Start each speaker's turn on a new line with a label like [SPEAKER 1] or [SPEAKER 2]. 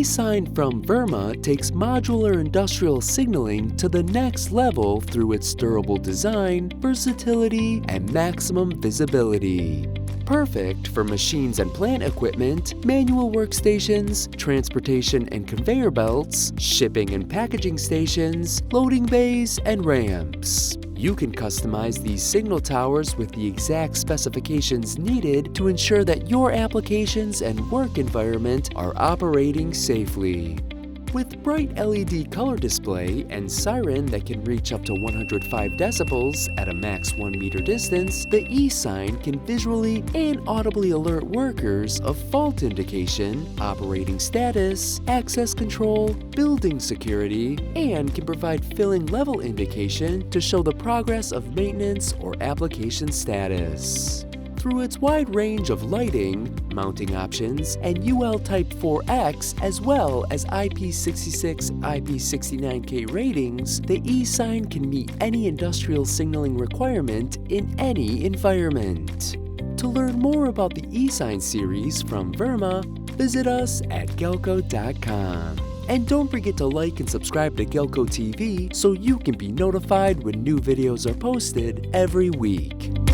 [SPEAKER 1] eSign from Werma takes modular industrial signaling to the next level through its durable design, versatility, and maximum visibility. Perfect for machines and plant equipment, manual workstations, transportation and conveyor belts, shipping and packaging stations, loading bays, and ramps. You can customize these signal towers with the exact specifications needed to ensure that your applications and work environment are operating safely. With bright LED color display and siren that can reach up to 105 decibels at a max 1 meter distance, the eSign can visually and audibly alert workers of fault indication, operating status, access control, building security, and can provide filling level indication to show the progress of maintenance or application status. Through its wide range of lighting, mounting options, and UL Type 4X as well as IP66, IP69K ratings, the eSign can meet any industrial signaling requirement in any environment. To learn more about the eSign series from Werma, visit us at gelco.com. And don't forget to like and subscribe to Gelco TV so you can be notified when new videos are posted every week.